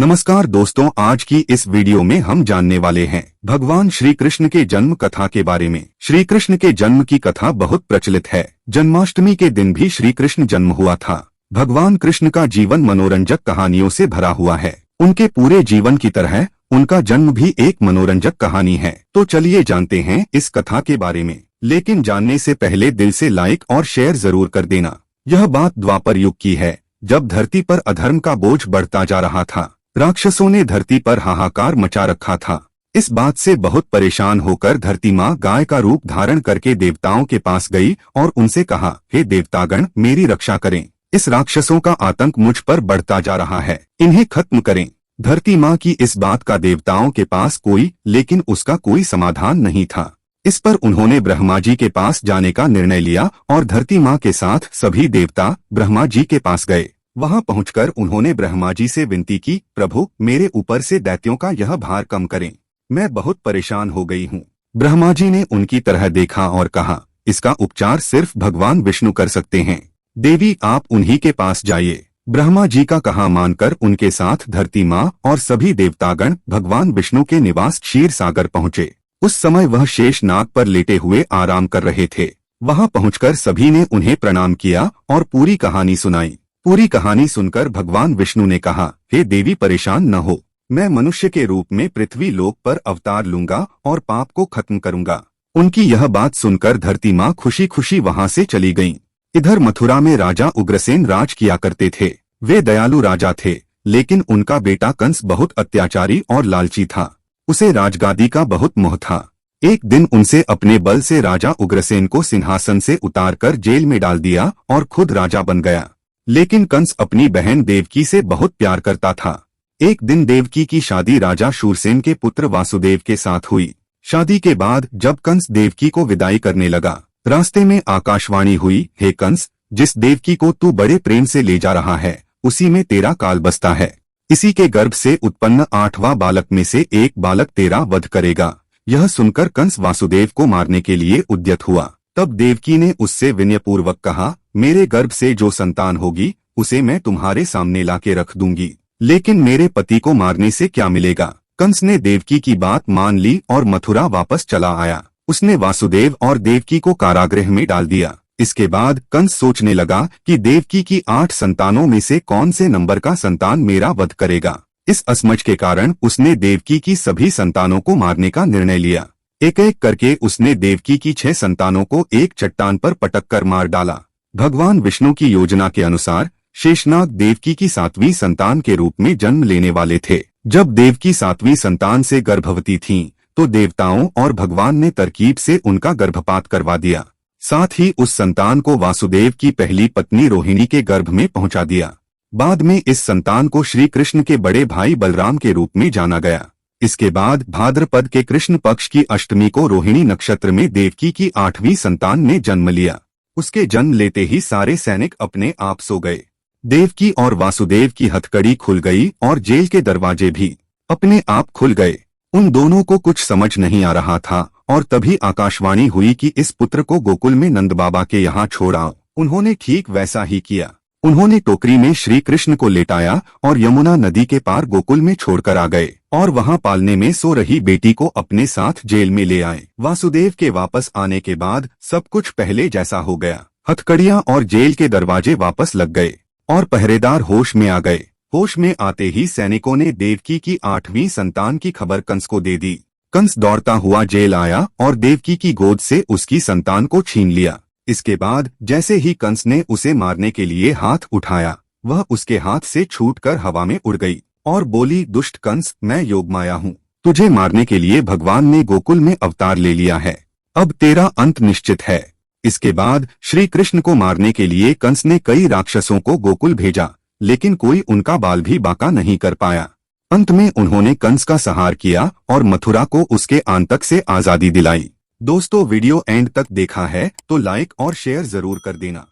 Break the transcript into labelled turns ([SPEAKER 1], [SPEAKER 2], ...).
[SPEAKER 1] नमस्कार दोस्तों, आज की इस वीडियो में हम जानने वाले हैं भगवान श्री कृष्ण के जन्म कथा के बारे में। श्री कृष्ण के जन्म की कथा बहुत प्रचलित है। जन्माष्टमी के दिन भी श्री कृष्ण जन्म हुआ था। भगवान कृष्ण का जीवन मनोरंजक कहानियों से भरा हुआ है। उनके पूरे जीवन की तरह उनका जन्म भी एक मनोरंजक कहानी है। तो चलिए जानते हैं इस कथा के बारे में। लेकिन जानने से पहले दिल से लाइक और शेयर जरूर कर देना। यह बात द्वापर युग की है, जब धरती पर अधर्म का बोझ बढ़ता जा रहा था। राक्षसों ने धरती पर हाहाकार मचा रखा था। इस बात से बहुत परेशान होकर धरती माँ गाय का रूप धारण करके देवताओं के पास गई और उनसे कहा, हे देवतागण, मेरी रक्षा करें। इस राक्षसों का आतंक मुझ पर बढ़ता जा रहा है, इन्हें खत्म करें। धरती माँ की इस बात का देवताओं के पास लेकिन उसका कोई समाधान नहीं था। इस पर उन्होंने ब्रह्मा जी के पास जाने का निर्णय लिया और धरती माँ के साथ सभी देवता ब्रह्मा जी के पास गए। वहां पहुंचकर उन्होंने ब्रह्मा जी से विनती की, प्रभु, मेरे ऊपर से दैत्यों का यह भार कम करें, मैं बहुत परेशान हो गई हूँ। ब्रह्मा जी ने उनकी तरह देखा और कहा, इसका उपचार सिर्फ भगवान विष्णु कर सकते हैं। देवी, आप उन्हीं के पास जाइए। ब्रह्मा जी का कहा मानकर उनके साथ धरती माँ और सभी देवतागण भगवान विष्णु के निवास क्षीर सागर पहुँचे। उस समय वह शेष नाग पर लेटे हुए आराम कर रहे थे। वहां पहुंचकर सभी ने उन्हें प्रणाम किया और पूरी कहानी सुनाई। पूरी कहानी सुनकर भगवान विष्णु ने कहा, हे देवी, परेशान न हो, मैं मनुष्य के रूप में पृथ्वी लोक पर अवतार लूंगा और पाप को खत्म करूंगा। उनकी यह बात सुनकर धरती माँ खुशी खुशी वहां से चली गईं। इधर मथुरा में राजा उग्रसेन राज किया करते थे। वे दयालु राजा थे, लेकिन उनका बेटा कंस बहुत अत्याचारी और लालची था। उसे राजगादी का बहुत मोह था। एक दिन उनसे अपने बल से राजा उग्रसेन को सिंहासन से उतारकर जेल में डाल दिया और खुद राजा बन गया। लेकिन कंस अपनी बहन देवकी से बहुत प्यार करता था। एक दिन देवकी की शादी राजा शूरसेन के पुत्र वासुदेव के साथ हुई। शादी के बाद जब कंस देवकी को विदाई करने लगा, रास्ते में आकाशवाणी हुई, हे कंस, जिस देवकी को तू बड़े प्रेम से ले जा रहा है, उसी में तेरा काल बसता है। इसी के गर्भ से उत्पन्न 8वां बालक में से एक बालक तेरा वध करेगा। यह सुनकर कंस वासुदेव को मारने के लिए उद्यत हुआ। तब देवकी ने उससे विनयपूर्वक कहा, मेरे गर्भ से जो संतान होगी उसे मैं तुम्हारे सामने लाके रख दूंगी, लेकिन मेरे पति को मारने से क्या मिलेगा। कंस ने देवकी की बात मान ली और मथुरा वापस चला आया। उसने वासुदेव और देवकी को कारागृह में डाल दिया। इसके बाद कंस सोचने लगा कि देवकी की 8 संतानों में से कौन से नंबर का संतान मेरा वध करेगा। इस असमझ के कारण उसने देवकी की सभी संतानों को मारने का निर्णय लिया। एक एक करके उसने देवकी की 6 संतानों को एक चट्टान पर पटक कर मार डाला। भगवान विष्णु की योजना के अनुसार शेषनाग देवकी की 7वीं संतान के रूप में जन्म लेने वाले थे। जब देवकी 7वीं संतान से गर्भवती थीं, तो देवताओं और भगवान ने तरकीब से उनका गर्भपात करवा दिया। साथ ही उस संतान को वासुदेव की पहली पत्नी रोहिणी के गर्भ में पहुंचा दिया। बाद में इस संतान को श्री कृष्ण के बड़े भाई बलराम के रूप में जाना गया। इसके बाद भाद्रपद के कृष्ण पक्ष की अष्टमी को रोहिणी नक्षत्र में देवकी की 8वीं संतान ने जन्म लिया। उसके जन्म लेते ही सारे सैनिक अपने आप सो गए। देवकी और वासुदेव की हथकड़ी खुल गई और जेल के दरवाजे भी अपने आप खुल गए। उन दोनों को कुछ समझ नहीं आ रहा था और तभी आकाशवाणी हुई कि इस पुत्र को गोकुल में नंद बाबा के यहाँ छोड़ आओ। उन्होंने ठीक वैसा ही किया। उन्होंने टोकरी में श्री कृष्ण को लेटाया और यमुना नदी के पार गोकुल में छोड़कर आ गए और वहां पालने में सो रही बेटी को अपने साथ जेल में ले आए। वासुदेव के वापस आने के बाद सब कुछ पहले जैसा हो गया। हथकड़ियां और जेल के दरवाजे वापस लग गए और पहरेदार होश में आ गए। होश में आते ही सैनिकों ने देवकी की 8वीं संतान की खबर कंस को दे दी। कंस दौड़ता हुआ जेल आया और देवकी की गोद से उसकी संतान को छीन लिया। इसके बाद जैसे ही कंस ने उसे मारने के लिए हाथ उठाया, वह उसके हाथ से छूटकर हवा में उड़ गई और बोली, दुष्ट कंस, मैं योगमाया हूँ। तुझे मारने के लिए भगवान ने गोकुल में अवतार ले लिया है। अब तेरा अंत निश्चित है। इसके बाद श्री कृष्ण को मारने के लिए कंस ने कई राक्षसों को गोकुल भेजा, लेकिन कोई उनका बाल भी बांका नहीं कर पाया। अंत में उन्होंने कंस का संहार किया और मथुरा को उसके आतंक से आजादी दिलाई। दोस्तों, वीडियो एंड तक देखा है तो लाइक और शेयर जरूर कर देना।